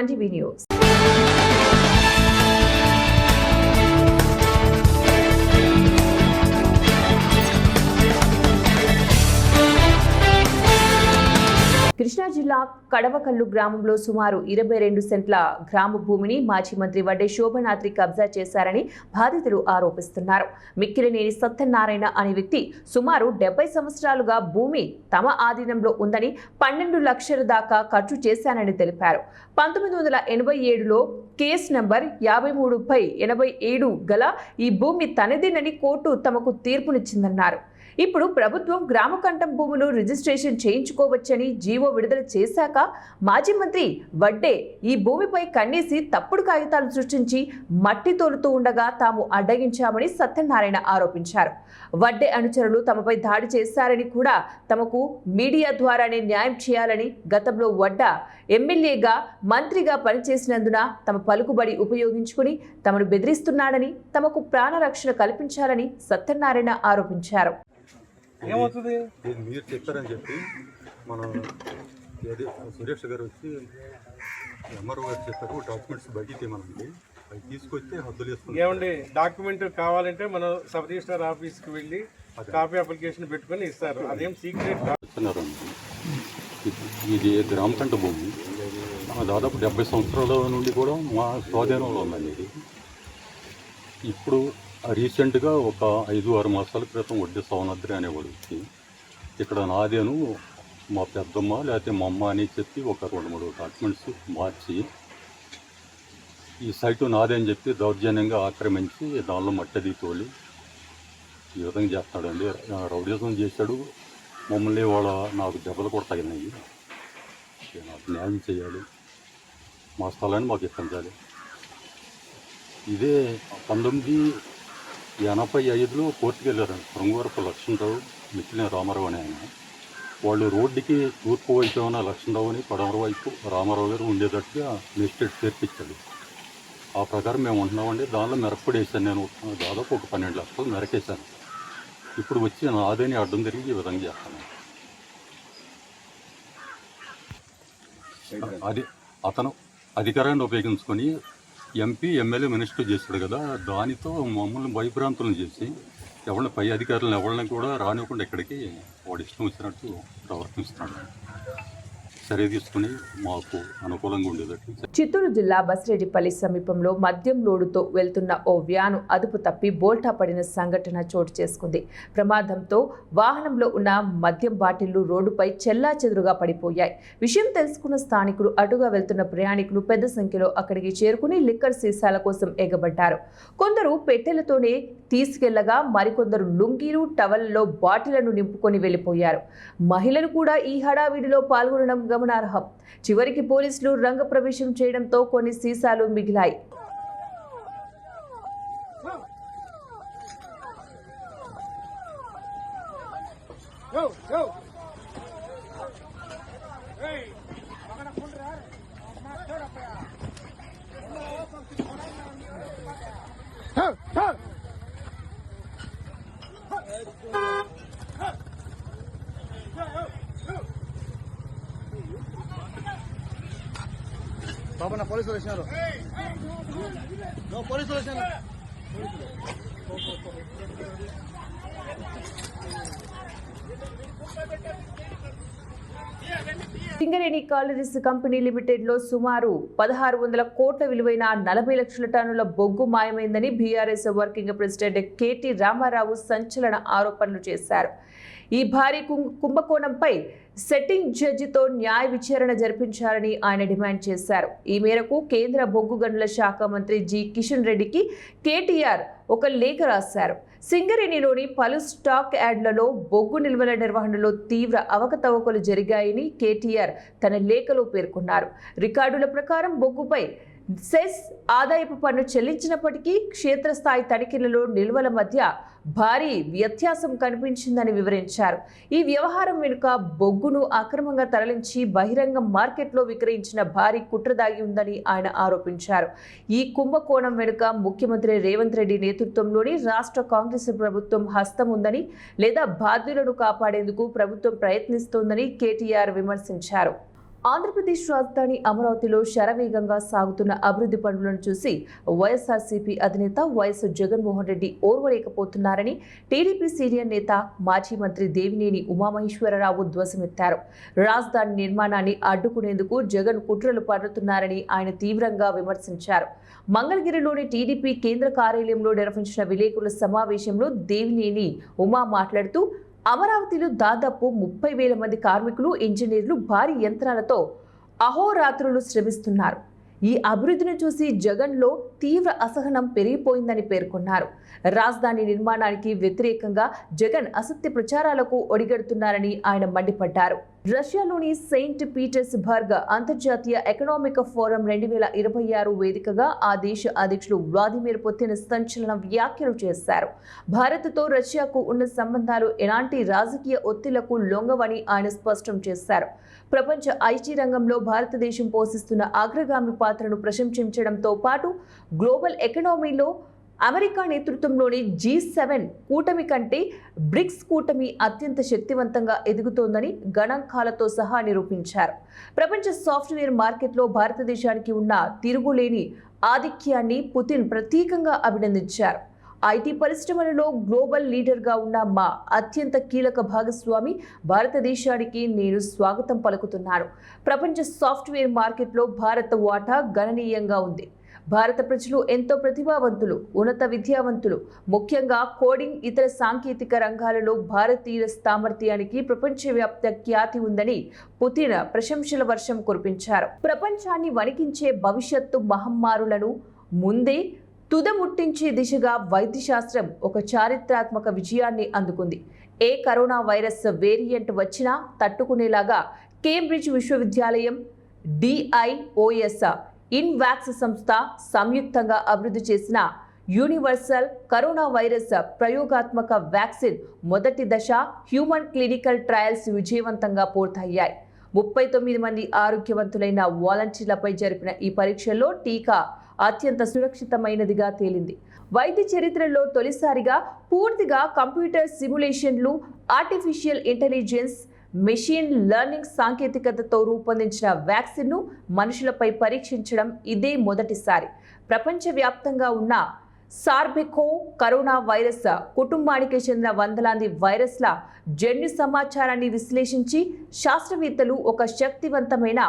1TV news. Krishna జిల్లా కడవకల్లు గ్రామంలో సుమారు 22 సెంట్ల గ్రామ భూమిని మాజీ మంత్రి వడ్డే శోభనాద్రి కబ్జా చేశారని బాధితులు ఆరోపిస్తున్నారు. మిక్కిలినేని సత్యనారాయణ అనే వ్యక్తి సుమారు 70 సంవత్సరాలుగా భూమి తమ ఆధీనంలో ఉందని 12 లక్షల దాకా ఖర్చు చేశానని తెలిపారు. 1987లో కేసు నంబర్ 53/87 గల ఈ భూమి తనదేనని కోర్టు తమకు తీర్పునిచ్చిందన్నారు. ఇప్పుడు ప్రభుత్వం గ్రామకంఠం భూములు రిజిస్ట్రేషన్ చేయించుకోవచ్చని జీవో విడుదల చేశాక మాజీ మంత్రి వడ్డే ఈ భూమిపై కన్నేసి తప్పుడు కాగితాలు సృష్టించి మట్టి తోలుతూ ఉండగా తాము అడ్డగించామని సత్యనారాయణ ఆరోపించారు. వడ్డే అనుచరులు తమపై దాడి చేశారని కూడా తమకు మీడియా ద్వారానే న్యాయం చేయాలని, గతంలో వడ్డా ఎమ్మెల్యేగా మంత్రిగా పనిచేసినందున తమ పలుకుబడి ఉపయోగించుకుని తమను బెదిరిస్తున్నాడని, తమకు ప్రాణరక్షణ కల్పించాలని సత్యనారాయణ ఆరోపించారు. ఏమవుతుంది మీరు చెప్పారని చెప్పి మనం సురేష్ గారు వచ్చి ఎంఆర్ఓ గారు చెప్పారు డాక్యుమెంట్స్ బయటికి తీయమనండి, అవి తీసుకొస్తే హద్దులు వేసుకుని. ఏమండి డాక్యుమెంట్ కావాలంటే మనం సబ్ రిజిస్టర్ ఆఫీస్కి వెళ్ళి కాపీ అప్లికేషన్ పెట్టుకొని ఇస్తారు. అదేం సీక్రెట్ కాదు. ఇది గ్రామకంఠ భూమి దాదాపు 70 సంవత్సరాల నుండి కూడా మా స్వాధీనంలో ఉందండి. ఇది ఇప్పుడు రీసెంట్గా ఒక 5-6 మాసాల క్రితం వడ్డే సోనాద్రి అనేవాడు వచ్చి ఇక్కడ నాదేను మా పెద్దమ్మ లేకపోతే మా అమ్మ అని చెప్పి ఒక 2-3 డాక్యుమెంట్స్ మార్చి ఈ సైటు నాదే అని చెప్పి దౌర్జన్యంగా ఆక్రమించి దానిలో మట్టది తోలి ఈ విధంగా చేస్తాడండి. రౌడీజం చేశాడు. మమ్మల్ని నాకు దెబ్బలు కూడా తగిలినాయి. నాకు న్యాయం చేయాలి, మా స్థలాన్ని మాకు ఇప్పించాలి. ఇదే 1985లో కోర్టుకు వెళ్ళారండి. పొంగవరపు లక్ష్మణరావు, మిక్కిలిన రామారావు అని ఆయన. వాళ్ళు రోడ్డుకి తూర్పు వైపు ఉన్న లక్ష్మణరావు అని, పడమర వైపు రామారావు గారు ఉండేటట్టుగా మెజిస్ట్రేట్ చేర్పించాడు. ఆ ప్రకారం మేము ఉంటున్నామండి. దానిలో మెరపడి వేసాను నేను. దాదాపు ఒక 12 లక్షలు మెరకేశాను. ఇప్పుడు వచ్చి నాదేని అడ్డం తిరిగి ఈ విధంగా చేస్తాను. అది అతను అధికారాన్ని ఉపయోగించుకొని ఎంపీ, ఎమ్మెల్యే, మినిస్టర్ చేశాడు కదా, దానితో మమ్మల్ని భయభ్రాంతులను చేసి ఎవరిని పై అధికారులను ఎవరిని కూడా రానివ్వకుండా ఇక్కడికి వాడు ఇష్టం వచ్చినట్టు ప్రవర్తిస్తున్నాడు. సరే తీసుకుని మాకు అనుకూలంగా ఉండేటట్టు. చిత్తూరు జిల్లా బసిరెడ్డిపల్లి సమీపంలో మద్యం లోడుతో వెళ్తున్న ఓ వ్యాను అదుపు తప్పి బోల్టా పడిన సంఘటన చోటు చేసుకుంది. ప్రమాదంతో వాహనంలో ఉన్న మద్యం బాటిళ్లు రోడ్డుపై చెల్లాచెదురుగా పడిపోయాయి. విషయం తెలుసుకున్న స్థానికులు, అటుగా వెళ్తున్న ప్రయాణికులు పెద్ద సంఖ్యలో అక్కడికి చేరుకుని లిక్కర్ సీసాల కోసం ఎగబడ్డారు. కొందరు పెట్టెలతోనే తీసుకెళ్లగా మరికొందరు లుంగీలు, టవల్లో బాటిళ్లను నింపుకొని వెళ్లిపోయారు. మహిళలు కూడా ఈ హడావిడిలో పాల్గొనడం గమనార్హం. చివరికి పోలీసులు రంగప్రవేశం చేయడంతో కొన్ని సీసాలు మిగిలాయి. బాబా, పోలీసులు వచ్చినారు. పోలీసులు వచ్చినారు. సింగరేణి కాలరీస్ కంపెనీ లిమిటెడ్ లో సుమారు 1600 కోట్ల విలువైన 40 లక్షల టన్నుల బొగ్గు మాయమైందని BRS working president KT Rama Rao సంచలన ఆరోపణలు చేశారు. ఈ భారీ కుంభకోణంపై సెట్టింగ్ జడ్జితో న్యాయ విచారణ జరిపించాలని ఆయన డిమాండ్ చేశారు. ఈ మేరకు కేంద్ర బొగ్గు గనుల శాఖ మంత్రి జి కిషన్ రెడ్డికి కేటీఆర్ ఒక లేఖ రాశారు. సింగరేణిలోని పలు స్టాక్ యార్డులలో బొగ్గు నిల్వల నిర్వహణలో తీవ్ర అవకతవకలు జరిగాయని కేటీఆర్ తన లేఖలో పేర్కొన్నారు. రికార్డుల ప్రకారం బొగ్గుపై సెస్ ఆదాయపు పన్ను చెల్లించినప్పటికీ క్షేత్రస్థాయి తనిఖీలలో నిల్వల మధ్య భారీ వ్యత్యాసం కనిపించిందని వివరించారు. ఈ వ్యవహారం వెనుక బొగ్గును అక్రమంగా తరలించి బహిరంగ మార్కెట్లో విక్రయించిన భారీ కుట్ర దాగి ఉందని ఆయన ఆరోపించారు. ఈ కుంభకోణం వెనుక ముఖ్యమంత్రి రేవంత్ రెడ్డి నేతృత్వంలోని రాష్ట్ర కాంగ్రెస్ ప్రభుత్వం హస్తం ఉందని, లేదా బాధ్యులను కాపాడేందుకు ప్రభుత్వం ప్రయత్నిస్తోందని కేటీఆర్ విమర్శించారు. ఆంధ్రప్రదేశ్ రాజధాని అమరావతిలో శరవేగంగా సాగుతున్న అభివృద్ధి పనులను చూసి వైఎస్ఆర్సీపీ అధినేత వైఎస్ జగన్మోహన్ రెడ్డి ఓర్వలేకపోతున్నారని టీడీపీ సీనియర్ నేత మాజీ మంత్రి దేవినేని ఉమామహేశ్వరరావు ధ్వజమెత్తారు. రాజధాని నిర్మాణాన్ని అడ్డుకునేందుకు జగన్ కుట్రలు పన్నుతున్నారని ఆయన తీవ్రంగా విమర్శించారు. మంగళగిరిలోని టీడీపీ కేంద్ర కార్యాలయంలో నిర్వహించిన విలేకరుల సమావేశంలో దేవినేని ఉమా మాట్లాడుతూ అమరావతిలో దాదాపు 30,000 మంది కార్మికులు, ఇంజనీర్లు భారీ యంత్రాలతో అహోరాత్రులు శ్రమిస్తున్నారు. ఈ అభివృద్ధిని చూసి జగన్లో తీవ్ర అసహనం పెరిగిపోయిందని పేర్కొన్నారు. రాజధాని నిర్మాణానికి వ్యతిరేకంగా జగన్ అసత్య ప్రచారాలకు ఒడిగడుతున్నారని ఆయన మండిపడ్డారు. రష్యాలోని సెయింట్ పీటర్స్బర్గ్ అంతర్జాతీయ ఎకనామిక్ ఫోరం 2026 వేదికగా ఆ దేశ అధ్యక్షులు వ్లాదిమిర్ పుతిన్ సంచలన వ్యాఖ్యలు చేశారు. భారత్తో రష్యాకు ఉన్న సంబంధాలు ఎలాంటి రాజకీయ ఒత్తిళ్లకు లొంగవని ఆయన స్పష్టం చేశారు. ప్రపంచ ఐటీ రంగంలో భారతదేశం పోషిస్తున్న అగ్రగామి పాత్రను ప్రశంసించడంతో పాటు గ్లోబల్ ఎకనామీలో అమెరికా నేతృత్వంలోని G7 కూటమి కంటే బ్రిక్స్ కూటమి అత్యంత శక్తివంతంగా ఎదుగుతోందని గణాంకాలతో సహా నిరూపించారు. ప్రపంచ సాఫ్ట్వేర్ మార్కెట్లో భారతదేశానికి ఉన్న తిరుగులేని ఆధిక్యాన్ని పుతిన్ ప్రతీకంగా అభినందించారు. ఐటీ పరిశ్రమలలో గ్లోబల్ లీడర్గా ఉన్న మా అత్యంత కీలక భాగస్వామి భారతదేశానికి నేను స్వాగతం పలుకుతున్నాను. ప్రపంచ సాఫ్ట్వేర్ మార్కెట్లో భారత వాటా గణనీయంగా ఉంది. భారత ప్రజలు ఎంతో ప్రతిభావంతులు, ఉన్నత విద్యావంతులు. ముఖ్యంగా కోడింగ్, ఇతర సాంకేతిక రంగాలలో భారతీయుల సామర్థ్యానికి ప్రపంచవ్యాప్త ఖ్యాతి ఉందని పుతిన్ ప్రశంసల వర్షం కురిపించారు. ప్రపంచాన్ని వణికించే భవిష్యత్తు మహమ్మారులను ముందే తుదముట్టించే దిశగా వైద్య శాస్త్రం ఒక చారిత్రాత్మక విజయాన్ని అందుకుంది. ఏ కరోనా వైరస్ వేరియంట్ వచ్చినా తట్టుకునేలాగా కేంబ్రిడ్జ్ విశ్వవిద్యాలయం, DIOS, ఇన్వాక్స్ సంస్థ సంయుక్తంగా అభివృద్ధి చేసిన యూనివర్సల్ కరోనా వైరస్ ప్రయోగాత్మక వ్యాక్సిన్ మొదటి దశ హ్యూమన్ క్లినికల్ ట్రయల్స్ విజయవంతంగా పూర్తయ్యాయి. 39 మంది ఆరోగ్యవంతులైన వాలంటీర్లపై జరిపిన ఈ పరీక్షల్లో టీకా అత్యంత సురక్షితమైనదిగా తేలింది. వైద్య చరిత్రలో తొలిసారిగా పూర్తిగా కంప్యూటర్ సిమ్యులేషన్లు, ఆర్టిఫిషియల్ ఇంటెలిజెన్స్, మెషిన్ లెర్నింగ్ సాంకేతికతతో రూపొందించిన వ్యాక్సిన్ను మనుషులపై పరీక్షించడం ఇదే మొదటిసారి. ప్రపంచవ్యాప్తంగా ఉన్న సార్బెకో కరోనా వైరస్ కుటుంబానికి చెందిన వందలాది వైరస్ల జన్యు సమాచారాన్ని విశ్లేషించి శాస్త్రవేత్తలు ఒక శక్తివంతమైన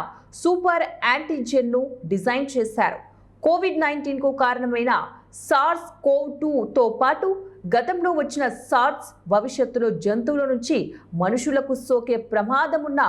సూపర్ యాంటీజెన్ను డిజైన్ చేశారు. కోవిడ్-19కు కారణమైన SARS-CoV-2తో పాటు గతంలో వచ్చిన సార్స్, భవిష్యత్తులో జంతువుల నుంచి మనుషులకు సోకే ప్రమాదమున్న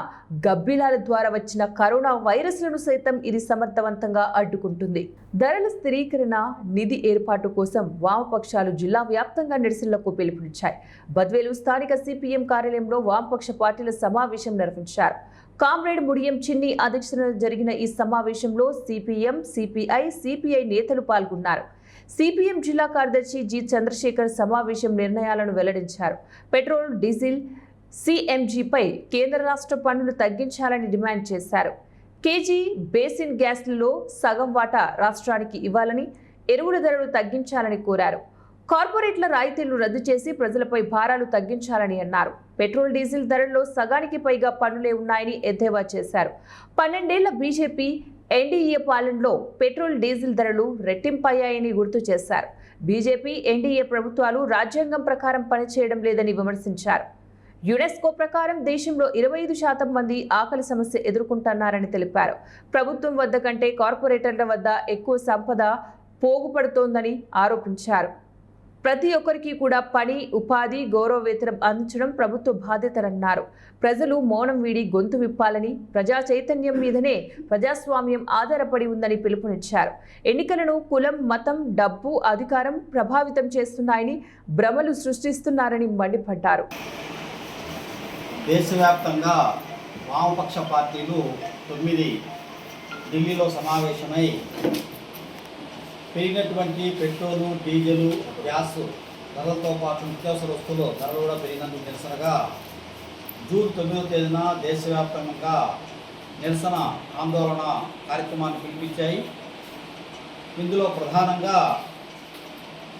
గబ్బిలాల ద్వారా వచ్చిన కరోనా వైరస్లను సైతం ఇది సమర్థవంతంగా అడ్డుకుంటుంది. ధరల స్థిరీకరణ నిధి ఏర్పాటు కోసం వామపక్షాలు జిల్లా వ్యాప్తంగా నిరసనలకు పిలుపునిచ్చాయి. బద్వేలు స్థానిక CPM కార్యాలయంలో వామపక్ష పార్టీల సమావేశం నిర్వహించారు. కామ్రేడ్ ముడియం చిన్ని అధ్యక్షతన జరిగిన ఈ సమావేశంలో CPM, CPI, CPI నేతలు పాల్గొన్నారు. CPM జిల్లా కార్యదర్శి G. చంద్రశేఖర్ సమావేశం నిర్ణయాలను వెల్లడించారు. పెట్రోల్, డీజిల్, CNGపై కేంద్ర రాష్ట్ర పన్నులు తగ్గించాలని డిమాండ్ చేశారు. కేజీ బేసిన్ గ్యాస్లలో సగం వాటా రాష్ట్రానికి ఇవ్వాలని, ఎరువుల ధరలు తగ్గించాలని కోరారు. కార్పొరేట్ల రాయితీలు రద్దు చేసి ప్రజలపై భారాలు తగ్గించాలని అన్నారు. పెట్రోల్, డీజిల్ ధరల్లో సగానికి పైగా పన్నులే ఉన్నాయని ఎద్దేవా చేశారు. 12 ఏళ్ల బీజేపీ NDA పాలనలో పెట్రోల్, డీజిల్ ధరలు రెట్టింపయ్యాయని గుర్తు చేశారు. బీజేపీ, NDA ప్రభుత్వాలు రాజ్యాంగం ప్రకారం పనిచేయడం లేదని విమర్శించారు. యునెస్కో ప్రకారం దేశంలో 25% మంది ఆకలి సమస్య ఎదుర్కొంటున్నారని తెలిపారు. ప్రభుత్వం వద్ద కంటే కార్పొరేటర్ల వద్ద ఎక్కువ సంపద పోగుపడుతోందని ఆరోపించారు. ప్రతి ఒక్కరికి కూడా పని, ఉపాధి, గౌరవ వేతనం అందించడం ప్రభుత్వ బాధ్యతలన్నారు. ప్రజలు మౌనం వీడి గొంతు విప్పాలని, ప్రజా చైతన్యం మీదనే ప్రజాస్వామ్యం ఆధారపడి ఉందని పిలుపునిచ్చారు. ఎన్నికలను కులం, మతం, డబ్బు, అధికారం ప్రభావితం చేస్తున్నాయని, భ్రమలు సృష్టిస్తున్నారని మండిపడ్డారు. దేశవ్యాప్తంగా వామపక్ష పార్టీలు 9 ఢిల్లీలో సమావేశమై పెరిగినటువంటి పెట్రోలు, డీజిల్, గ్యాస్ ధరలతో పాటు నిత్యావసర వస్తువులు ధరలు కూడా పెరిగినందుకు నిరసనగా జూన్ 9వ తేదీన దేశవ్యాప్తంగా నిరసన ఆందోళన కార్యక్రమాన్ని పిలిపించాయి. ఇందులో ప్రధానంగా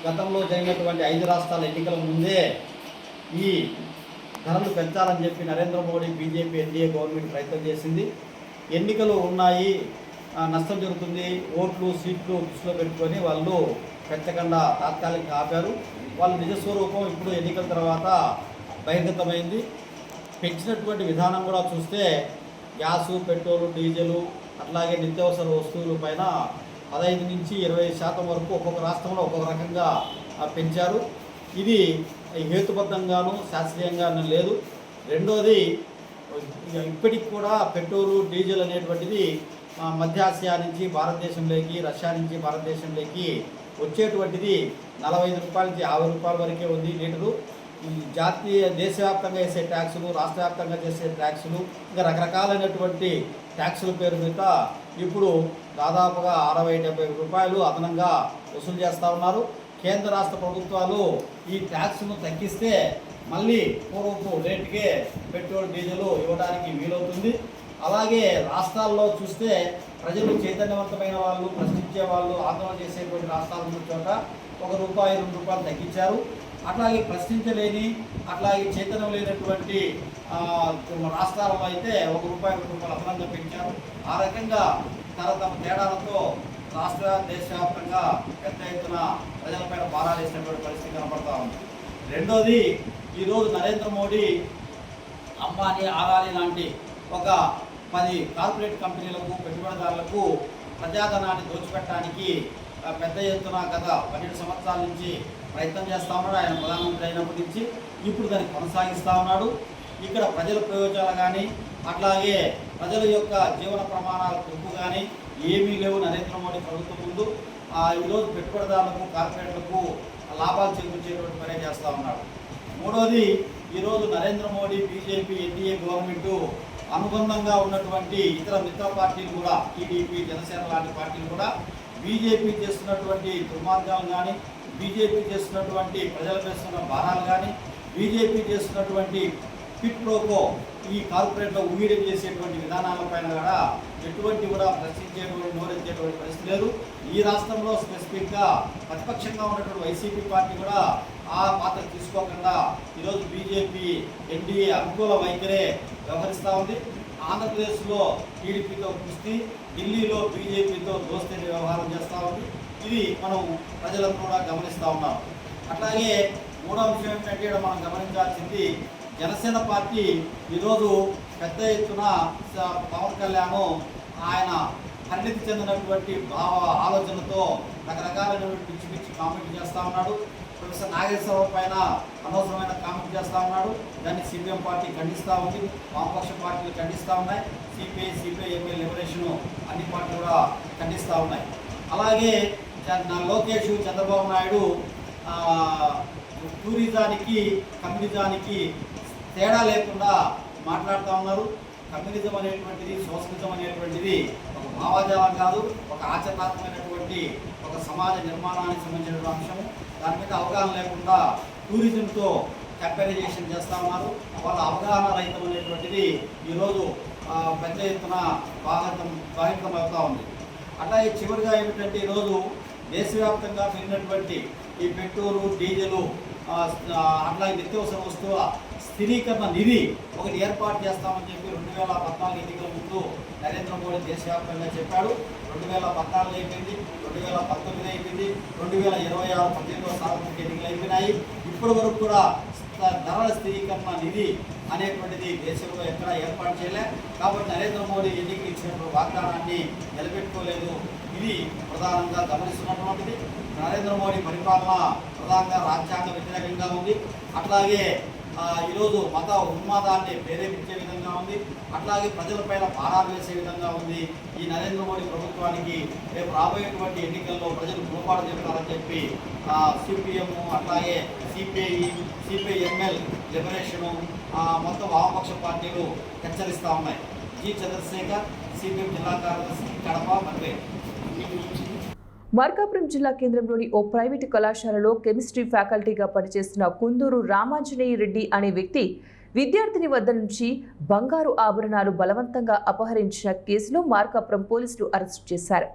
గతంలో జరిగినటువంటి 5 రాష్ట్రాల ఎన్నికల ముందే ఈ ధరలు పెంచాలని చెప్పి Narendra Modi, BJP, NDA government ప్రయత్నం చేసింది. ఎన్నికలు ఉన్నాయి, నష్టం జరుగుతుంది, ఓట్లు సీట్లు దృష్టిలో పెట్టుకొని వాళ్ళు పెంచకుండా తాత్కాలికంగా ఆపారు. వాళ్ళ నిజస్వరూపం ఇప్పుడు ఎన్నికల తర్వాత బహిర్గతమైంది. పెంచినటువంటి విధానం కూడా చూస్తే గ్యాసు, పెట్రోలు, డీజిలు అట్లాగే నిత్యావసర వస్తువుల పైన 15 నుంచి 20% వరకు ఒక్కొక్క రాష్ట్రంలో ఒక్కొక్క రకంగా పెంచారు. ఇది హేతుబద్ధంగాను శాస్త్రీయంగాను లేదు. రెండోది, ఇప్పటికి కూడా పెట్రోలు, డీజిల్ అనేటువంటిది మధ్య ఆసియా నుంచి భారతదేశంలోకి, రష్యా నుంచి భారతదేశంలోకి వచ్చేటువంటిది 45 రూపాయల నుంచి 50 రూపాయల వరకే ఉంది లీటరు. దేశవ్యాప్తంగా వేసే ట్యాక్సులు, రాష్ట్ర వ్యాప్తంగా చేసే ట్యాక్సులు, ఇంకా రకరకాలైనటువంటి ట్యాక్సుల పేరు మీద ఇప్పుడు దాదాపుగా 60-70 రూపాయలు అదనంగా వసూలు చేస్తూ ఉన్నారు. కేంద్ర రాష్ట్ర ప్రభుత్వాలు ఈ ట్యాక్స్ను తగ్గిస్తే మళ్ళీ పూర్వపు రేటుకే పెట్రోల్, డీజిల్ ఇవ్వడానికి వీలవుతుంది. అలాగే రాష్ట్రాల్లో చూస్తే ప్రజలు చైతన్యవంతమైన వాళ్ళు, ప్రశ్నించే వాళ్ళు, ఆందోళన చేసేటువంటి రాష్ట్రాల చోట ₹1, ₹2 తగ్గించారు. అట్లాగే ప్రశ్నించలేని, అట్లాగే చైతన్యం లేనటువంటి రాష్ట్రాలలో అయితే ₹1, ₹2 అదనంగా పెంచారు. ఆ రకంగా తమ తేడాలతో రాష్ట్ర దేశవ్యాప్తంగా పెద్ద ఎత్తున ప్రజలపైన భారాలు వేసినటువంటి పరిస్థితి కనపడతా ఉంది. రెండోది, ఈరోజు నరేంద్ర మోడీ అంబానీ, ఆదాని లాంటి ఒక 10 కార్పొరేట్ కంపెనీలకు, పెట్టుబడిదారులకు ప్రజాధనాన్ని దోచిపెట్టడానికి పెద్ద ఎత్తున గత 12 సంవత్సరాల నుంచి ప్రయత్నం చేస్తూ ఉన్నాడు. ఆయన ప్రధానమంత్రి అయినప్పటి నుంచి ఇప్పుడు దాన్ని కొనసాగిస్తూ ఉన్నాడు. ఇక్కడ ప్రజల ప్రయోజనాలు కానీ, అట్లాగే ప్రజల యొక్క జీవన ప్రమాణాల పెంపు కానీ ఏమీ లేవు నరేంద్ర మోడీ ప్రభుత్వం ముందు. ఈరోజు పెట్టుబడిదారులకు, కార్పొరేట్లకు లాభాలు చేకూర్చేటువంటి పని చేస్తూ ఉన్నాడు. మూడోది, ఈరోజు Narendra Modi, BJP, NDA government అనుబంధంగా ఉన్నటువంటి ఇతర మిత్ర పార్టీలు కూడా, టీడీపీ, జనసేన లాంటి పార్టీలు కూడా బీజేపీ చేస్తున్నటువంటి దుర్మార్గాలు కానీ, బీజేపీ చేస్తున్నటువంటి ప్రజల చేస్తున్న భారాలు కానీ, బీజేపీ చేస్తున్నటువంటి పిట్ ప్రోకో ఈ కార్పొరేట్లో ఊడియం చేసేటువంటి విధానాలపైన కూడా ఎటువంటి కూడా ప్రశ్నించేటువంటి, నోరెత్తేటువంటి పరిస్థితి లేదు. ఈ రాష్ట్రంలో స్పెసిఫిక్గా ప్రతిపక్షంగా ఉన్నటువంటి వైసీపీ పార్టీ కూడా ఆ పాత్ర తీసుకోకుండా ఈరోజు బీజేపీ, ఎన్డీఏ అనుకూల వైఖరే వ్యవహరిస్తూ ఉంది. ఆంధ్రప్రదేశ్లో టీడీపీతో కుస్తీ, ఢిల్లీలో బీజేపీతో దోస్తీ వ్యవహారం చేస్తూ ఉంది. ఇది మనం ప్రజలందరూ కూడా గమనిస్తూ ఉన్నాం. అట్లాగే మూడో విషయం ఏంటంటే మనం గమనించాల్సింది, జనసేన పార్టీ ఈరోజు పెద్ద ఎత్తున పవన్ కళ్యాణ్ ఆయన పరిణితి చెందినటువంటి ఆలోచనతో రకరకాలైనటువంటి పిచ్చి పిచ్చి కామెంట్ చేస్తూ ఉన్నాడు. ప్రొఫెసర్ నాగేశ్వరరావు పైన అనవసరమైన కామెంట్ చేస్తూ ఉన్నాడు. దాన్ని సిపిఎం పార్టీ ఖండిస్తూ ఉంది, వామపక్ష పార్టీలు ఖండిస్తూ ఉన్నాయి, సిపిఐ లిబరేషన్ అన్ని పార్టీలు కూడా ఖండిస్తూ ఉన్నాయి. అలాగే లోకేష్, చంద్రబాబు నాయుడు టూరిజానికి, కమ్యూనిజానికి తేడా లేకుండా మాట్లాడుతూ ఉన్నారు. కమ్యూనిజం అనేటువంటిది, సోషలిజం అనేటువంటిది ఒక భావజాలం కాదు, ఒక ఆచరణాత్మకమైనటువంటి ఒక సమాజ నిర్మాణానికి సంబంధించిన అంశము. దాని మీద అవగాహన లేకుండా టూరిజంతో కంపారిజేషన్ చేస్తూ ఉన్నారు. వాళ్ళ అవగాహన రహితం అనేటువంటిది ఈరోజు పెద్ద ఎత్తున బాధితమవుతూ ఉంది. అట్లాగే చివరిగా ఏమిటంటే, ఈరోజు దేశవ్యాప్తంగా పెరిగినటువంటి ఈ పెట్రోలు, డీజిలు, అట్లాగే నిత్యావసర వస్తువుల స్థిరీకరణ నిధి ఒకటి ఏర్పాటు చేస్తామని చెప్పి 2014 ఎన్నికల ముందు నరేంద్ర మోడీ దేశవ్యాప్తంగా చెప్పాడు. 2014 అయిపోయింది, 2019 అయిపోయింది, 2026 18వ సార్వత్రిక ఎన్నికలు అయిపోయినాయి. ఇప్పటి వరకు కూడా ధరల స్థిరీకరణ నిధి అనేటువంటిది దేశంలో ఎక్కడా ఏర్పాటు చేయలే. కాబట్టి నరేంద్ర మోడీ ఎన్నికలు ఇచ్చినటువంటి వాగ్దానాన్ని నిలబెట్టుకోలేదు. ఇది ప్రధానంగా గమనిస్తున్నటువంటిది. నరేంద్ర మోడీ పరిపాలన ప్రధానంగా రాజ్యాంగ వ్యతిరేకంగా ఉంది. అట్లాగే ఈరోజు మత ఉన్మాదాన్ని ప్రేరేపించే విధంగా ఉంది. అట్లాగే ప్రజలపైన భారాలు వేసే విధంగా ఉంది. ఈ నరేంద్ర మోడీ ప్రభుత్వానికి రేపు రాబోయేటువంటి ఎన్నికల్లో ప్రజలు గుణపాటు చెప్తారని చెప్పి సిపిఎం, అట్లాగే సిపిఐఎంఎల్ లిబరేషను, మొత్తం వామపక్ష పార్టీలు హెచ్చరిస్తూ ఉన్నాయి. జి చంద్రశేఖర్, సిపిఎం జిల్లా కార్యదర్శి, కడప, మర్రే. మార్కాపురం జిల్లా కేంద్రంలోని ఓ ప్రైవేటు కళాశాలలో కెమిస్ట్రీ ఫ్యాకల్టీగా పనిచేస్తున్న కుందూరు రామాంజనేయ రెడ్డి అనే వ్యక్తి విద్యార్థిని వద్ద నుంచి బంగారు ఆభరణాలు బలవంతంగా అపహరించిన కేసులో మార్కాపురం పోలీసులు అరెస్టు చేశారు.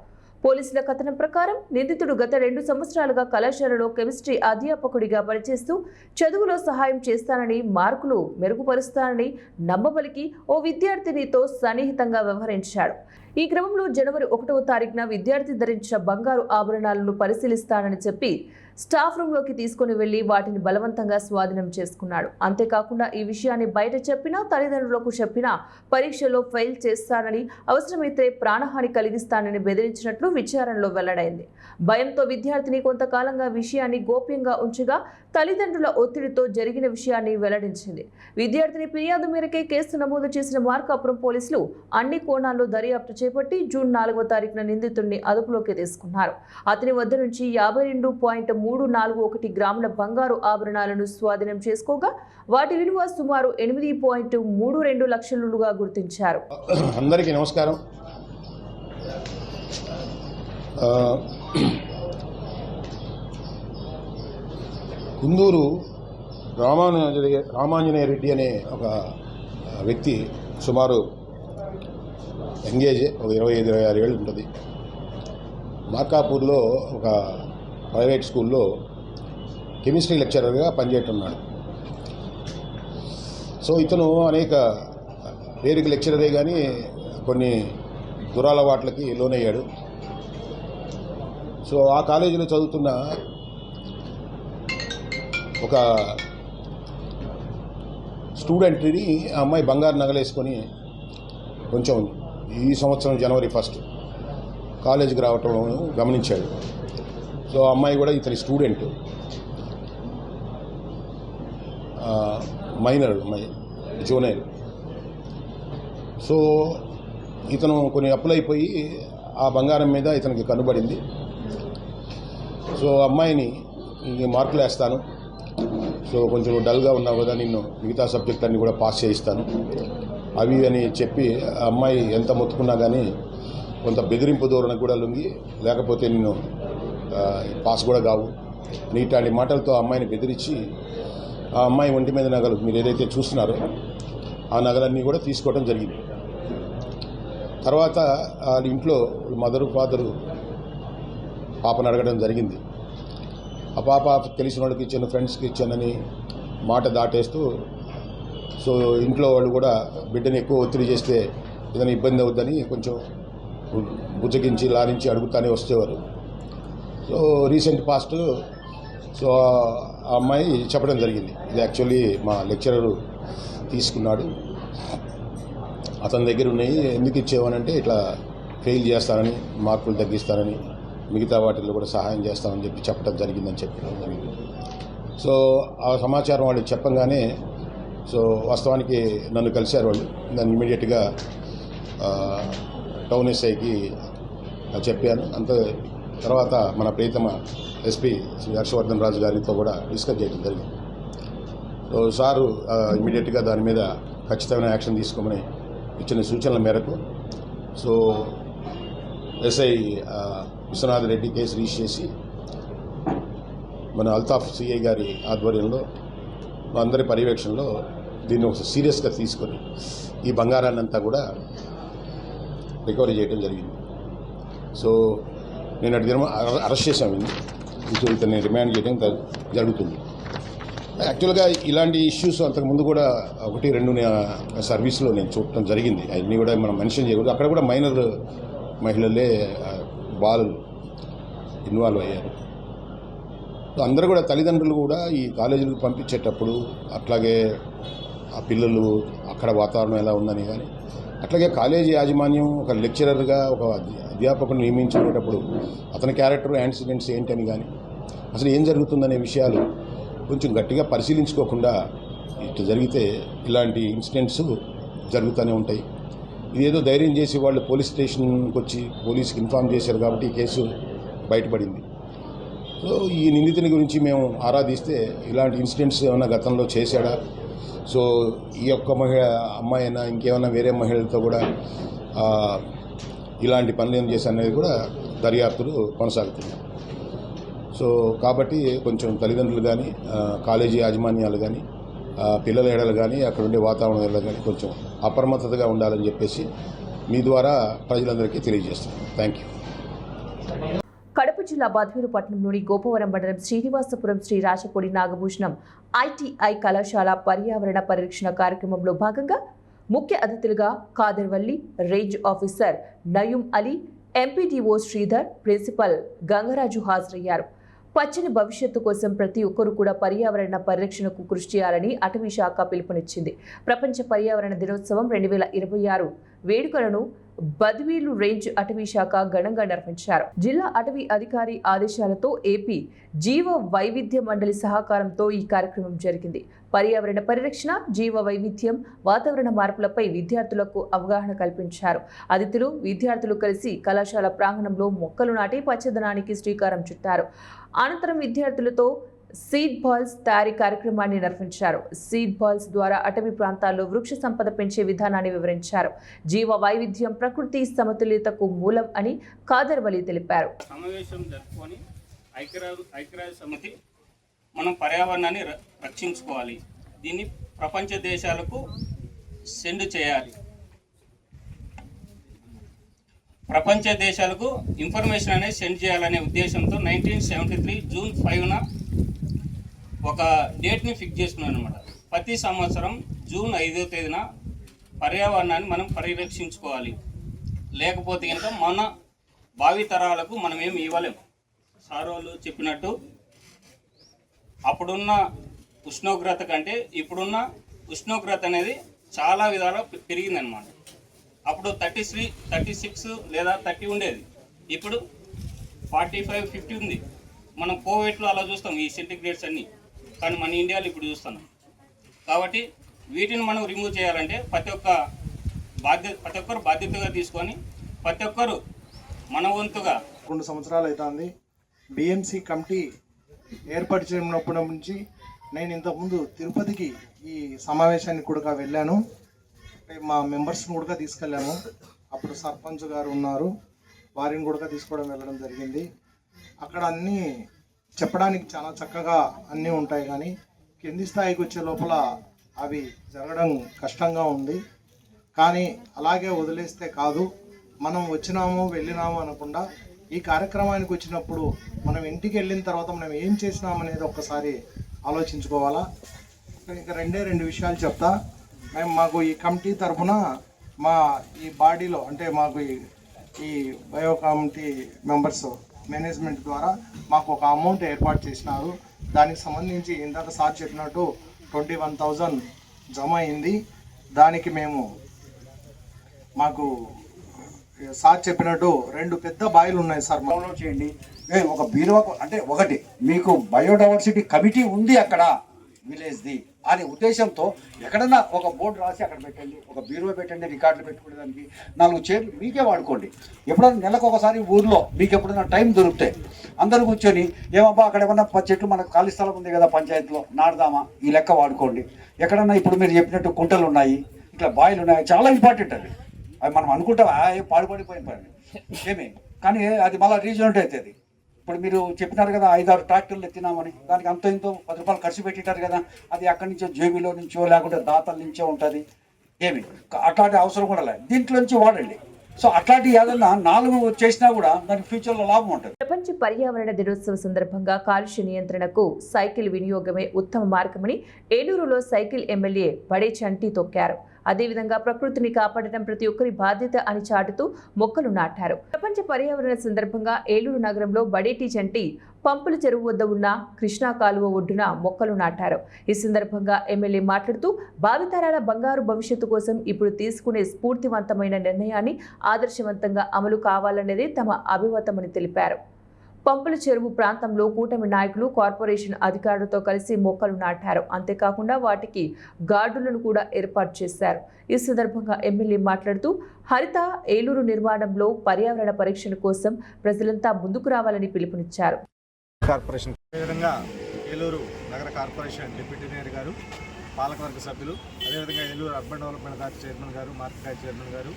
పోలీసుల కథనం ప్రకారం నిందితుడు గత 2 సంవత్సరాలుగా కళాశాలలో కెమిస్ట్రీ అధ్యాపకుడిగా పనిచేస్తూ చదువులో సహాయం చేస్తానని, మార్కులు మెరుగుపరుస్తానని నమ్మబలికి ఓ విద్యార్థినితో సన్నిహితంగా వ్యవహరించాడు. ఈ క్రమంలో జనవరి 1వ తారీఖున విద్యార్థి ధరించిన బంగారు ఆభరణాలను పరిశీలిస్తానని చెప్పి స్టాఫ్ రూమ్లోకి తీసుకుని వెళ్లి వాటిని బలవంతంగా స్వాధీనం చేసుకున్నాడు. అంతేకాకుండా ఈ విషయాన్ని బయట చెప్పినా, తల్లిదండ్రులకు చెప్పినా పరీక్షలో ఫెయిల్ చేస్తానని, అవసరమైతే ప్రాణహాని కలిగిస్తానని బెదిరించినట్లు విచారణలో వెల్లడైంది. భయంతో విద్యార్థిని కొంతకాలంగా విషయాన్ని గోప్యంగా ఉంచగా తల్లిదండ్రుల ఒత్తిడితో జరిగిన విషయాన్ని వెల్లడించింది. విద్యార్థిని ఫిర్యాదు మేరకే కేసు నమోదు చేసిన మార్కాపురం పోలీసులు అన్ని కోణాల్లో దర్యాప్తు చేపట్టి జూన్ 4వ తారీఖున నిందితుడిని అదుపులోకి తీసుకున్నారు. అతని వద్ద నుంచి 52.341 గ్రాముల బంగారు ఆభరణాలను స్వాధీనం చేసుకోగా వాటి విలువ సుమారు 8.32 లక్షలుగా గుర్తించారు. అందరికీ నమస్కారం. కుందూరు రామాంజనేయ రెడ్డి అనే ఒక వ్యక్తి సుమారు ఎంగేజ్ ఒక 25-26 ఏళ్ళు ఉంటుంది. మార్కాపూర్లో ఒక ప్రైవేట్ స్కూల్లో కెమిస్ట్రీ లెక్చరర్గా పనిచేస్తున్నాడు. సో ఇతను అనేక పేరుకి లెక్చరరే కానీ కొన్ని దురలవాట్లకి లోనయ్యాడు. సో ఆ కాలేజీలో చదువుతున్న ఒక స్టూడెంట్ని ఆ అమ్మాయి బంగారు నగలేసుకొని కొంచెం ఈ సంవత్సరం జనవరి 1 కాలేజీకి రావటం గమనించాడు. సో ఆ అమ్మాయి కూడా ఇతని స్టూడెంట్, మైనర్ అమ్మాయి, జూనియర్. సో ఇతను కొన్ని అప్పులైపోయి ఆ బంగారం మీద ఇతనికి కనుబడింది. సో అమ్మాయిని మార్కులు వేస్తాను, సో కొంచెం డల్గా ఉన్నావు కదా, నిన్ను మిగతా సబ్జెక్ట్ అన్నీ కూడా పాస్ చేయిస్తాను అవి అని చెప్పి ఆ అమ్మాయి ఎంత మొత్తుకున్నా కానీ కొంత బెదిరింపు ధోరణి కూడా లొంగి, లేకపోతే నిన్ను పాస్ కూడా కావు నీటాంటి మాటలతో ఆ అమ్మాయిని బెదిరించి ఆ అమ్మాయి ఒంటి మీద నగలు మీరు ఏదైతే చూస్తున్నారో ఆ నగలన్నీ కూడా తీసుకోవడం జరిగింది. తర్వాత వాళ్ళ ఇంట్లో మదరు ఫాదరు పాపను అడగడం జరిగింది. ఆ పాప తెలిసిన వాళ్ళకి ఇచ్చాను, ఫ్రెండ్స్కి ఇచ్చానని మాట దాటేస్తూ, సో ఇంట్లో వాళ్ళు కూడా బిడ్డని ఎక్కువ ఒత్తిడి చేస్తే ఏదైనా ఇబ్బంది అవుద్దని కొంచెం బుజ్జగించి లారించి అడుగుతానే వచ్చేవారు. సో రీసెంట్ పాస్ట్ సో ఆ అమ్మాయి చెప్పడం జరిగింది, ఇది యాక్చువల్లీ మా లెక్చరరు తీసుకున్నాడు, అతని దగ్గర ఉన్నాయి, ఎందుకు ఇచ్చేవానంటే ఇట్లా ఫెయిల్ చేస్తానని, మార్కులు తగ్గిస్తానని, మిగతా వాటిల్లో కూడా సహాయం చేస్తామని చెప్పి చెప్పడం జరిగిందని చెప్పడం జరిగింది. సో ఆ సమాచారం వాళ్ళు చెప్పంగానే సో వాస్తవానికి నన్ను కలిశారు వాళ్ళు. దాన్ని ఇమీడియట్గా టౌన్ ఎస్ఐకి చెప్పాను. అంత తర్వాత మన ప్రియతమ ఎస్పీ శ్రీ హర్షవర్ధన్ రాజు గారితో కూడా డిస్కస్ చేయడం జరిగింది. సో సారు ఇమీడియట్గా దాని మీద ఖచ్చితమైన యాక్షన్ తీసుకోమని ఇచ్చిన సూచనల మేరకు so SI Vishwanath Reddy case register చేసి మన అల్తాఫ్ సిఐ గారి ఆధ్వర్యంలో మా అందరి పర్యవేక్షణలో దీన్ని ఒక సీరియస్గా తీసుకొని ఈ బంగారాన్ని అంతా కూడా రికవరీ చేయడం జరిగింది. సో నేను అటు దినం అరెస్ట్ చేశాము, ఇతన్ని రిమాండ్ చేయడం జరుగుతుంది. యాక్చువల్గా ఇలాంటి ఇష్యూస్ అంతకుముందు కూడా 1-2 సర్వీస్లో నేను చూడటం జరిగింది. అవన్నీ కూడా మనం మెన్షన్ చేయకూడదు. అక్కడ కూడా మైనర్ మహిళలే బాలులు ఇన్వాల్వ్ అయ్యారు. అందరూ కూడా తల్లిదండ్రులు కూడా ఈ కాలేజీలకు పంపించేటప్పుడు అట్లాగే ఆ పిల్లలు అక్కడ వాతావరణం ఎలా ఉందని కానీ, అట్లాగే కాలేజీ యాజమాన్యం ఒక లెక్చరర్గా ఒక అధ్యాపకుని నియమించుకునేటప్పుడు అతని క్యారెక్టర్ యాక్సిడెంట్స్ ఏంటని కానీ, అసలు ఏం జరుగుతుందనే విషయాలు కొంచెం గట్టిగా పరిశీలించుకోకుండా ఇట్లా జరిగితే ఇలాంటి ఇన్సిడెంట్స్ జరుగుతూనే ఉంటాయి. ఇదేదో ధైర్యం చేసి వాళ్ళు పోలీస్ స్టేషన్కి వచ్చి పోలీస్కి ఇన్ఫామ్ చేశారు కాబట్టి ఈ కేసు బయటపడింది. సో ఈ నిందితుని గురించి మేము ఆరాధిస్తే ఇలాంటి ఇన్సిడెంట్స్ ఏమైనా గతంలో చేశాడా, సో ఈ యొక్క అమ్మాయి అయినా ఇంకేమైనా వేరే మహిళలతో కూడా ఇలాంటి పనులు ఏం చేశారు అనేది కూడా దర్యాప్తులు కొనసాగుతున్నాయి. సో కాబట్టి కొంచెం తల్లిదండ్రులు కానీ కాలేజీ యాజమాన్యాలు కానీ పిల్లల ఎడలు కానీ అక్కడ ఉండే వాతావరణం ఎడలు కానీ కొంచెం అప్రమత్తతగా ఉండాలని చెప్పేసి మీ ద్వారా ప్రజలందరికీ తెలియజేస్తున్నాను. Thank you. కడప జిల్లా బద్వేలుపట్నంలోని గోపవరం మండలం శ్రీనివాసపురం శ్రీ రాచపూడి నాగభూషణం ఐటీఐ కళాశాల పర్యావరణ పరిరక్షణ కార్యక్రమంలో భాగంగా ముఖ్య అతిథులుగా Kadarvalli range officer Nayum Ali, MPDO Sridhar, principal Gangaraju హాజరయ్యారు. పచ్చని భవిష్యత్తు కోసం ప్రతి ఒక్కరూ కూడా పర్యావరణ పరిరక్షణకు కృషి చేయాలని అటవీ శాఖ పిలుపునిచ్చింది. ప్రపంచ పర్యావరణ దినోత్సవం 2026 వేడుకలను బద్వేలు రేంజ్ అటవీ శాఖ ఘనంగా నిర్వహించారు. జిల్లా అటవీ అధికారి ఆదేశాలతో ఏపీ జీవ వైవిధ్య మండలి సహకారంతో ఈ కార్యక్రమం జరిగింది. పర్యావరణ పరిరక్షణ, జీవ వైవిధ్యం, వాతావరణ మార్పులపై విద్యార్థులకు అవగాహన కల్పించారు. అతిథులు, విద్యార్థులు కలిసి కళాశాల ప్రాంగణంలో మొక్కలు నాటి పచ్చదనానికి శ్రీకారం చుట్టారు. అనంతరం విద్యార్థులతో సీడ్ బాల్స్ తయారీ కార్యక్రమాన్ని నిర్వహించారు. సీడ్ బాల్స్ ద్వారా అటవీ ప్రాంతాల్లో వృక్ష సంపద పెంచే విధానాన్ని వివరించారు. జీవ వైవిధ్యం ప్రకృతి సమతుల్యతకు మూలం అని కాదర్వలి తెలిపారు. సమావేశం జరుపుకొని ఐక్యరాజ్య సమితి మనం పర్యావరణాన్ని రక్షించుకోవాలి, దీన్ని ప్రపంచ దేశాలకు సెండ్ చేయాలి, ప్రపంచ దేశాలకు ఇన్ఫర్మేషన్ అనేది సెండ్ చేయాలనే ఉద్దేశంతో 1973 జూన్ 5న ఒక డేట్ని ఫిక్స్ చేసుకున్నాను అనమాట. ప్రతి సంవత్సరం జూన్ 5వ తేదీన పర్యావరణాన్ని మనం పరిరక్షించుకోవాలి, లేకపోతే కనుక మన భావి తరాలకు మనం ఏమి ఇవ్వలేము. సార్ వాళ్ళు చెప్పినట్టు అప్పుడున్న ఉష్ణోగ్రత కంటే ఇప్పుడున్న ఉష్ణోగ్రత అనేది చాలా విధాలుగా పెరిగిందనమాట. అప్పుడు 33, 36 లేదా 30 ఉండేది, ఇప్పుడు 45, 50 ఉంది. మనం కోవిడ్లో అలా చూస్తాం ఈ సెంటిగ్రేడ్స్ అన్నీ, కానీ మన ఇండియాలో ఇప్పుడు చూస్తున్నాం. కాబట్టి వీటిని మనం రిమూవ్ చేయాలంటే ప్రతి ఒక్కరు బాధ్యతగా తీసుకొని ప్రతి ఒక్కరు మన వంతుగా 2 సంవత్సరాలు అవుతుంది బిఎంసి కమిటీ ఏర్పరిచినప్పటి నుంచి నేను ఇంతకుముందు తిరుపతికి ఈ సమావేశానికి కూడా వెళ్ళాను. మా మెంబర్స్ని కూడా తీసుకెళ్ళాము. అప్పుడు సర్పంచ్ గారు ఉన్నారు, వారిని కూడా తీసుకోవడం వెళ్ళడం జరిగింది. అక్కడ అన్నీ చెప్పడానికి చాలా చక్కగా అన్నీ ఉంటాయి, కానీ కింది స్థాయికి వచ్చే లోపల అవి జరగడం కష్టంగా ఉంది. కానీ అలాగే వదిలేస్తే కాదు, మనం వచ్చినాము వెళ్ళినాము అనకుండా ఈ కార్యక్రమానికి వచ్చినప్పుడు మనం ఇంటికి వెళ్ళిన తర్వాత మనం ఏం చేసినామనేది ఒక్కసారి ఆలోచించుకోవాలా. ఇక 2 విషయాలు చెప్తా. మాకు ఈ కమిటీ తరఫున మా ఈ బాడీలో అంటే మాకు ఈ బయో కమిటీ మెంబర్స్ మేనేజ్మెంట్ ద్వారా మాకు ఒక అమౌంట్ ఏర్పాటు చేసినారు. దానికి సంబంధించి ఇందాక సార్ చెప్పినట్టు 21,000 జమ అయింది. దానికి మాకు సార్ చెప్పినట్టు 2 పెద్ద బాయిలు ఉన్నాయి సార్. డౌన్లోడ్ చేయండి. ఒక బీరువాకు అంటే ఒకటి మీకు బయోడైవర్సిటీ కమిటీ ఉంది అక్కడ విలేజ్ది అనే ఉద్దేశంతో ఎక్కడన్నా ఒక బోర్డు రాసి అక్కడ పెట్టండి, ఒక బీరువా పెట్టండి, రికార్డులు పెట్టుకునేదానికి 4 చైర్లు మీకే వాడుకోండి. ఎప్పుడైనా నెలకు ఒకసారి ఊర్లో మీకు ఎప్పుడైనా టైం దొరికితే అందరూ కూర్చొని ఏమబ్బా అక్కడ ఏమన్నా చెట్లు మనకు ఖాళీ స్థలం ఉంది కదా పంచాయతీలో నాడదామా, ఈ లెక్క వాడుకోండి. ఎక్కడన్నా ఇప్పుడు మీరు చెప్పినట్టు కుంటలు ఉన్నాయి, ఇట్లా బాయిలు ఉన్నాయి, చాలా ఇంపార్టెంట్ అవి మనం అనుకుంటాం పాడుపడిపోయిన పని ఏమి, కానీ అది మళ్ళీ రీజనరేట్ అవుతుంది. ఇప్పుడు మీరు చెప్పినారు కదా 5-6 ట్రాక్టర్లు ఎత్తినామని, దానికి అంత ఇంతో 10 రూపాయలు ఖర్చు పెట్టింటారు కదా, అది అక్కడి నుంచో జేబీలో నుంచో లేకుంటే దాతల నుంచో ఉంటుంది. ఏమి అట్లాంటి అవసరం కూడా లేదు, దీంట్లో నుంచి వాడండి. సో అట్లాంటి ఏదన్నా 4 చేసినా కూడా దానికి ఫ్యూచర్లో లాభం ఉంటుంది. ప్రపంచ పర్యావరణ దినోత్సవ సందర్భంగా కాలుష్య నియంత్రణకు సైకిల్ వినియోగమే ఉత్తమ మార్గమని ఏలూరులో సైకిల్ ఎమ్మెల్యే బడే చంటి తొక్కారు. అదేవిధంగా ప్రకృతిని కాపాడటం ప్రతి ఒక్కరి బాధ్యత అని చాటుతూ మొక్కలు నాటారు. ప్రపంచ పర్యావరణ సందర్భంగా ఏలూరు నగరంలో బడేటి చంటి పంపుల చెరువు వద్ద ఉన్న కృష్ణా కాలువ ఒడ్డున మొక్కలు నాటారు. ఈ సందర్భంగా ఎమ్మెల్యే మాట్లాడుతూ భావితరాల బంగారు భవిష్యత్తు కోసం ఇప్పుడు తీసుకునే స్ఫూర్తివంతమైన నిర్ణయాన్ని ఆదర్శవంతంగా అమలు కావాలనేది తమ అభిమతమని తెలిపారు. పంపుల చెరువు ప్రాంతంలో కూటమి నాయకులు, కార్పొరేషన్ అధికారులతో కలిసి మొక్కలు నాటారు. అంతేకాకుండా వాటికి గార్డులను కూడా ఏర్పాటు చేశారు. ఈ సందర్భంగా ఎమ్మెల్యే మాట్లాడుతూ హరిత ఏలూరు నిర్మాణంలో పర్యావరణ పరిరక్షణ కోసం ప్రజలంతా ముందుకు రావాలని పిలుపునిచ్చారు. కార్పొరేషన్ అదేవిధంగా ఏలూరు నగర కార్పొరేషన్ డిప్యూటీ మేయర్ గారు, పాలకవర్గ సభ్యులు, అదేవిధంగా Eluru urban development authority chairman గారు, మార్కెట్ చైర్మన్ గారు,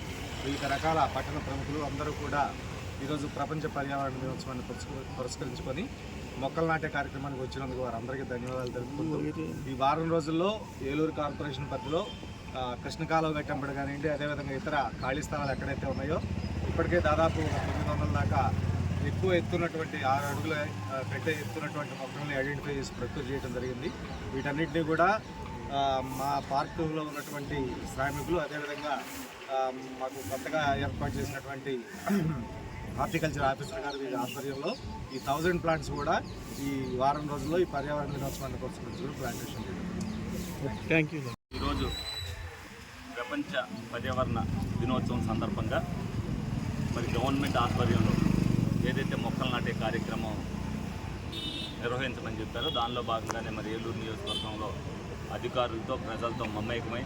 వివిధ రకాల పట్టణ ప్రముఖులు అందరూ కూడా ఈరోజు ప్రపంచ పర్యావరణ దినోత్సవాన్ని పురస్కరించుకొని మొక్కలు నాటే కార్యక్రమానికి వచ్చినందుకు వారందరికీ ధన్యవాదాలు తెలుపుకుంటూ ఈ వారం రోజుల్లో ఏలూరు కార్పొరేషన్ పరిధిలో కృష్ణకాలువ గట్టంపడి కానివ్వండి, అదేవిధంగా ఇతర ఖాళీ స్థలాలు ఎక్కడైతే ఉన్నాయో ఇప్పటికే దాదాపు 900 దాకా ఎక్కువ ఎత్తున్నటువంటి 6 అడుగుల కంటే ఎత్తున్నటువంటి మొక్కల్ని ఐడెంటిఫై చేసి ప్రొక్యూర్ చేయడం జరిగింది. వీటన్నిటిని కూడా మా పార్కులో ఉన్నటువంటి శ్రామికులు, అదేవిధంగా మాకు కొత్తగా ఏర్పాటు చేసినటువంటి హార్టికల్చర్ ఆఫీసర్ గారు వీరి ఆధ్వర్యంలో ఈ 1000 ప్లాంట్స్ కూడా ఈ వారం రోజుల్లో ఈ పర్యావరణ దినోత్సవాన్ని కోసం ప్లాంటేషన్ చేయడం. Thank you. ఈరోజు ప్రపంచ పర్యావరణ దినోత్సవం సందర్భంగా మరి గవర్నమెంట్ ఆధ్వర్యంలో ఏదైతే మొక్కలు నాటే కార్యక్రమం నిర్వహించమని చెప్పారో దానిలో భాగంగానే మరి ఏలూరు నియోజకవర్గంలో అధికారులతో ప్రజలతో మమేకమై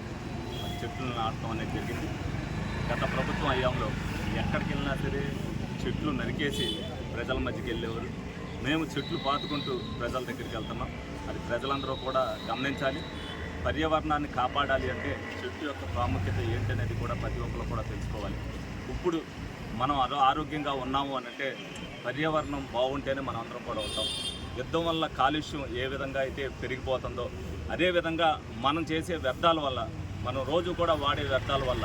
చెట్లు నాటడం అనేది జరిగింది. గత ప్రభుత్వం హయాంలో ఎక్కడికి వెళ్ళినా సరే చెట్లు నరికేసి ప్రజల మధ్యకి వెళ్ళేవారు. మేము చెట్లు పాతుకుంటూ ప్రజల దగ్గరికి వెళ్తున్నాం. అది ప్రజలందరూ కూడా గమనించాలి. పర్యావరణాన్ని కాపాడాలి అంటే చెట్టు యొక్క ప్రాముఖ్యత ఏంటనేది కూడా ప్రతి ఒక్కరు కూడా తెలుసుకోవాలి. ఇప్పుడు మనం ఆరోగ్యంగా ఉన్నాము అని అంటే పర్యావరణం బాగుంటేనే మనం అందరం కూడా ఉంటాం. యుద్ధం వల్ల కాలుష్యం ఏ విధంగా అయితే పెరిగిపోతుందో అదేవిధంగా మనం చేసే వ్యర్థాల వల్ల, మనం రోజు కూడా వాడే వ్యర్థాల వల్ల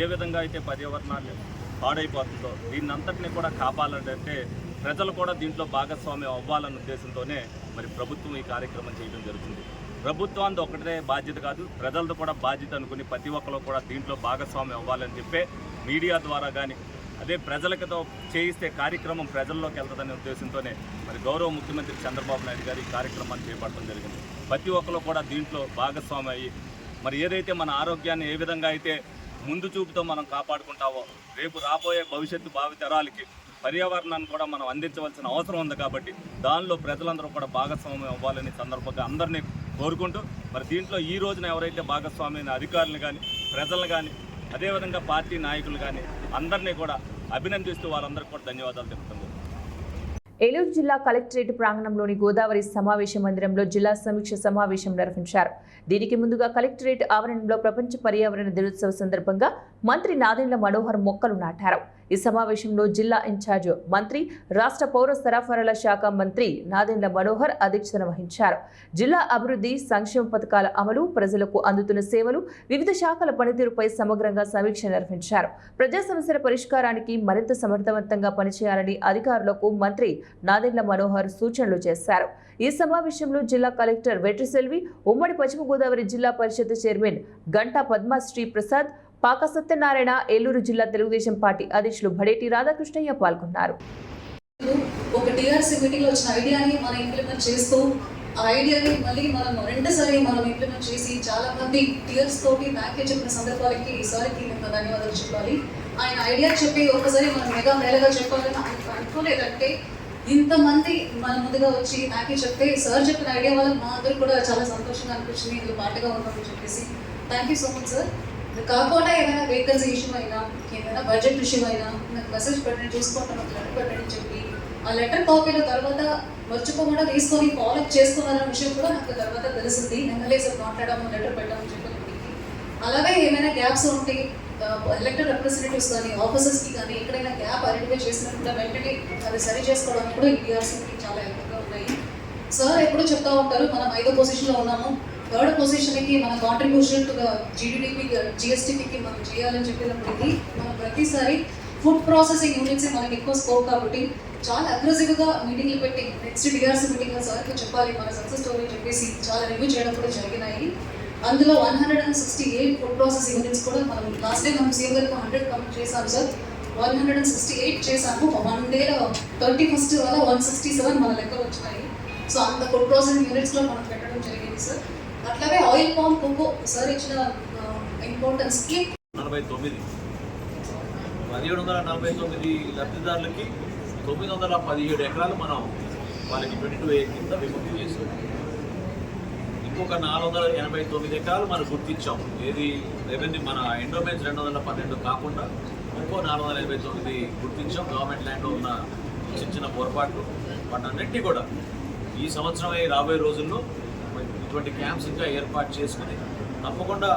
ఏ విధంగా అయితే పర్యావరణాన్ని పాడైపోతుందో దీన్ని అంతటినీ కూడా కాపాడాలంటే ప్రజలు కూడా దీంట్లో భాగస్వామ్యం అవ్వాలన్న ఉద్దేశంతోనే మరి ప్రభుత్వం ఈ కార్యక్రమం చేయడం జరుగుతుంది. ప్రభుత్వానికి ఒకటే బాధ్యత కాదు, ప్రజలతో కూడా బాధ్యత అనుకుని ప్రతి ఒక్కరు కూడా దీంట్లో భాగస్వామ్యం అవ్వాలని చెప్పే మీడియా ద్వారా కానీ అదే ప్రజలతో చేయిస్తే కార్యక్రమం ప్రజల్లోకి వెళ్తుందనే ఉద్దేశంతోనే మరి గౌరవ ముఖ్యమంత్రి చంద్రబాబు నాయుడు గారు ఈ కార్యక్రమాన్ని చేపట్టడం జరిగింది. ప్రతి ఒక్కరు కూడా దీంట్లో భాగస్వామ్యం అయ్యి మరి ఏదైతే మన ఆరోగ్యాన్ని ఏ విధంగా అయితే ముందు చూపుతో మనం కాపాడుకుంటామో రేపు రాబోయే భవిష్యత్తు భావితరాలకి పర్యావరణాన్ని కూడా మనం అందించవలసిన అవసరం ఉంది. కాబట్టి దానిలో ప్రజలందరూ కూడా భాగస్వామ్యం అవ్వాలని సందర్భంగా అందరినీ కోరుకుంటూ మరి దీంట్లో ఈ రోజున ఎవరైతే భాగస్వామ్యం అధికారులు కానీ ప్రజలు కానీ అదేవిధంగా పార్టీ నాయకులు కానీ అందరినీ కూడా అభినందిస్తూ వారందరికీ కూడా ధన్యవాదాలు తెలుపుతున్నాను. ఏలూరు జిల్లా కలెక్టరేట్ ప్రాంగణంలోని గోదావరి సమావేశ మందిరంలో జిల్లా సమీక్ష సమావేశం నిర్వహించారు. దీనికి ముందుగా కలెక్టరేట్ ఆవరణలో ప్రపంచ పర్యావరణ దినోత్సవ సందర్భంగా మంత్రి నాదెండ్ల మనోహర్ మొక్కలు నాటారు. ఈ సమావేశంలో జిల్లా ఇన్ఛార్జ్ మంత్రి, రాష్ట్ర పౌర సరఫరాల శాఖ మంత్రి నాదెండ్ల మనోహర్ అధ్యక్షతన వహించారు. జిల్లా అభివృద్ధి, సంక్షేమ పథకాల అమలు, ప్రజలకు అందుతున్న సేవలు, వివిధ శాఖల పనితీరుపై సమగ్రంగా సమీక్ష నిర్వహించారు. ప్రజా సమస్యల పరిష్కారానికి మరింత సమర్థవంతంగా పనిచేయాలని అధికారులకు మంత్రి నాదెండ్ల మనోహర్ సూచనలు చేశారు. ఈ సమావేశంలో జిల్లా కలెక్టర్ వెట్రిసెల్వి, ఉమ్మడి పశ్చిమ గోదావరి జిల్లా పరిషత్ చైర్మన్ గంటా పద్మశ్రీ ప్రసాద్, పాక సత్యనారాయణ, ఏలూరు జిల్లా తెలుగుదేశం పార్టీ అధ్యక్షులు భడేటి రాధాకృష్ణయ్య పాల్గొన్నారు. ఒక టీఆర్సీ మీటింగ్ లో వచ్చిన ఐడియాని మనం ఇంప్లిమెంట్ చేస్తూ ఆ ఐడియాని మళ్ళీ మనం రెండోసారి మనం ఇంప్లిమెంట్ చేసి చాలా మంది టీఆర్స్ తోటి ప్యాకేజ్ చెప్పిన సందర్భాలకి ఈసారికి మేము ధన్యవాదాలు చెప్పాలి. ఆయన ఐడియా చెప్పి ఒకసారి మనం మెగా మేళగా చెప్పాలని అనుకోలేదంటే ఇంతమంది మన ముందుగా వచ్చి ప్యాకేజ్ చెప్తే సార్ చెప్పిన ఐడియా వల్ల మా అందరూ కూడా చాలా సంతోషంగా అనిపించింది. ఇందులో పాటగా ఉన్నామని చెప్పేసి thank you so much sir. కాకుండా ఏదైనా వేకెన్సీ ఇష్యూ అయినా ఏదైనా బడ్జెట్ ఇష్యూ అయినా నాకు మెసేజ్ పెట్టండి, చూసుకుంటాను, ఒక లెటర్ పెట్టండి అని చెప్పి ఆ లెటర్ కాపీల తర్వాత మర్చిపోకుండా తీసుకొని ఫాలోఅప్ చేసుకున్నారన్న విషయం కూడా నాకు తర్వాత తెలిసింది. ఎమ్మెల్యే సార్ మాట్లాడాము, లెటర్ పెట్టామని చెప్పినప్పటికీ అలాగే ఏమైనా గ్యాప్స్ ఉంటే ఎలక్టెడ్ రిప్రజెంటేటివ్స్ కానీ ఆఫీసర్స్కి కానీ ఎక్కడైనా గ్యాప్ ఐడెంటిఫై చేసినప్పుడు వెంటనే అది సరి చేసుకోవడానికి కూడా ఈ టీఆర్సీకి చాలా ఎక్కువగా ఉన్నాయి. సార్ ఎప్పుడూ చెప్తా ఉంటారు మనం 5వ పొజిషన్లో ఉన్నాము, 3rd పొజిషన్కి మన కాంట్రిబ్యూషన్ టు జీడీపీ జిఎస్టీపీకి మనం చేయాలని చెప్పినప్పటికీ మనం ప్రతిసారి ఫుడ్ ప్రాసెసింగ్ యూనిట్స్ మనకి ఎక్కువ స్కోప్ కాబట్టి చాలా అగ్రెసివ్గా మీటింగ్లు పెట్టి నెక్స్ట్ టీఆర్సీ మీటింగ్లో సార్కి చెప్పాలి మన సక్సెస్ స్టోరీ చెప్పేసి చాలా రివ్యూ చేయడం కూడా జరిగినాయి. అందులో 168 ఫుడ్ ప్రాసెసింగ్ యూనిట్స్ కూడా మనం లాస్ట్ డే మనం సీఎం గారికి 100 కంప్లీట్ చేశాము సార్. 168 చేశాము. 1 డేలో 31st వల్ల 167 మన లెక్కలు వచ్చినాయి. సో అంత ఫుడ్ ప్రాసెసింగ్ యూనిట్స్లో మనం పెట్టడం జరిగింది సార్. అట్లాగే ఆయిల్ పామ్ కోకో సార్ ఇచ్చిన ఇంపార్టెన్స్కి 1749 లబ్ధిదారులకి 917 ఎకరాలు మనం వాళ్ళకి 22A కింద విముక్తి చేసాం. ఇంకొక 489 ఎకరాలు మనం గుర్తించాం. ఏది రెవెన్యూ మన ఎండోమెంట్స్ 212 కాకుండా ఇంకో 489 గుర్తించాం. గవర్నమెంట్ ల్యాండ్లో ఉన్న చిన్న పొరపాట్లు వాటన్నింటినీ కూడా ఈ సంవత్సరం రాబోయే రోజుల్లో ఇటువంటి క్యాంప్స్ ఇంకా ఏర్పాటు చేసుకుని తప్పకుండా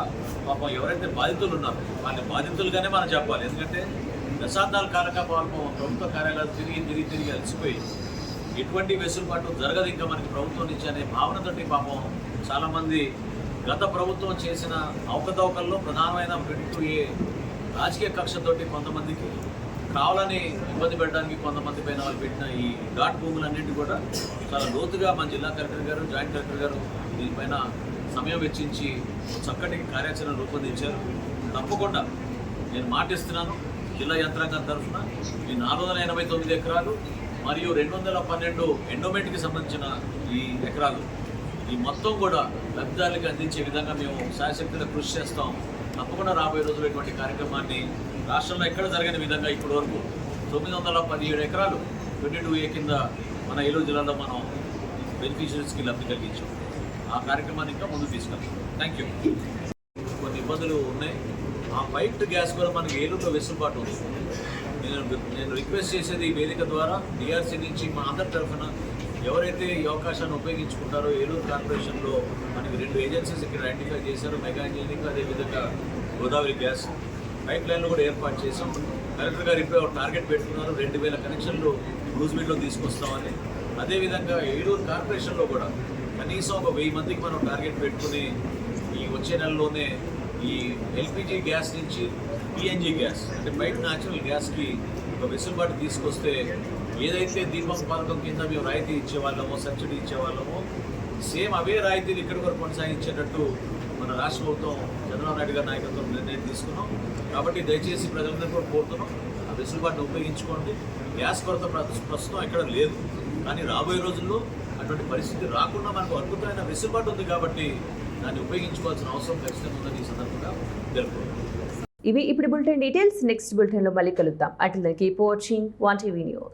పాపం ఎవరైతే బాధితులు ఉన్నారో వాళ్ళ బాధితులుగానే మనం చెప్పాలి. ఎందుకంటే దశాబ్దాల కాలంగా పాపం ప్రభుత్వ కార్యాలయాలు తిరిగి అలసిపోయి ఎటువంటి వెసులుబాటు జరగదు ఇంకా మనకి ప్రభుత్వం నుంచి అనే భావనతోటి పాపం చాలామంది గత ప్రభుత్వం చేసిన అవకతవకల్లో ప్రధానమైన 22A రాజకీయ కక్షతోటి కొంతమందికి కావాలని ఇబ్బంది పెట్టడానికి కొంతమంది పైన వాళ్ళు పెట్టిన ఈ ఘాట్ భూములన్నింటి కూడా చాలా లోతుగా మన జిల్లా కలెక్టర్ గారు, జాయింట్ కలెక్టర్ గారు దీనిపైన సమయం వెచ్చించి చక్కటి కార్యాచరణ రూపొందించారు. తప్పకుండా నేను మాటిస్తున్నాను, జిల్లా యంత్రాంగం తరఫున ఈ 489 ఎకరాలు మరియు 212 ఎండోమెంట్కి సంబంధించిన ఈ ఎకరాలు ఈ మొత్తం కూడా లబ్ధిదారులకు అందించే విధంగా మేము శాయశక్తిగా కృషి చేస్తాం. తప్పకుండా రాబోయే రోజుల్లో ఇటువంటి కార్యక్రమాన్ని రాష్ట్రంలో ఎక్కడ జరగని విధంగా ఇప్పటి వరకు 917 ఎకరాలు 22A కింద మన ఏలూరు జిల్లాలో మనం బెనిఫిషరీస్కి లబ్ధి కలిగించాం. ఆ కార్యక్రమాన్ని ఇంకా ముందుకు తీసుకెళ్తాం. Thank you. కొన్ని ఇబ్బందులు ఉన్నాయి. ఆ పైప్డ్ గ్యాస్ కూడా మనకి ఏలూరులో వెసులుబాటు ఉంది. నేను రిక్వెస్ట్ చేసేది ఈ వేదిక ద్వారా డిఆర్సీ నుంచి మా అందరి తరఫున ఎవరైతే ఈ అవకాశాన్ని ఉపయోగించుకుంటారో ఏలూరు కార్పొరేషన్లో మనకి 2 ఏజెన్సీస్ ఇక్కడ ఐడెంటిఫై చేశారు, మెగా ఇంజనీరింగ్, అదేవిధంగా గోదావరి గ్యాస్ పైప్ లైన్లు కూడా ఏర్పాటు చేసాం. కలెక్టర్ గారు ఇప్పుడు టార్గెట్ పెట్టుకున్నారు, 2000 కనెక్షన్లు లూజ్మీట్లో తీసుకొస్తామని. అదేవిధంగా ఏలూరు కార్పొరేషన్లో కూడా కనీసం ఒక 1000 మందికి మనం టార్గెట్ పెట్టుకుని ఈ వచ్చే నెలలోనే ఈ ఎల్పిజి గ్యాస్ నుంచి పిఎన్జి గ్యాస్ అంటే బయట న్యాచురల్ గ్యాస్కి ఒక వెసులుబాటు తీసుకొస్తే ఏదైతే దీపం పథకం కింద మేము రాయితీ ఇచ్చేవాళ్ళమో, సబ్సిడీ ఇచ్చేవాళ్ళమో, సేమ్ అవే రాయితీలు ఇక్కడ కూడా కొనసాగించేటట్టు మన రాష్ట్ర ప్రభుత్వం చంద్రబాబు నాయుడు గారి నాయకత్వం నిర్ణయం తీసుకున్నాం. కాబట్టి దయచేసి ప్రజలందరూ కూడా కోరుతున్నాం, ఆ వెసులుబాటును ఉపయోగించుకోండి. గ్యాస్ కొరత ప్రస్తుతం ఎక్కడ లేదు, కానీ రాబోయే రోజుల్లో అటువంటి పరిస్థితి రాకుండా మనకు అద్భుతమైన వెసులుబాటు ఉంది. కాబట్టి దాన్ని ఉపయోగించుకోవాల్సిన అవసరం ఖచ్చితంగా ఉందని ఈ సందర్భంగా తెలుపుతున్నాం. ఇవి ఇప్పుడు బులెటిన్ డీటెయిల్స్. నెక్స్ట్ బులెటిన్లో మళ్ళీ కలుద్దాం. అట్లా కీప్ వాచింగ్ 1TV న్యూస్.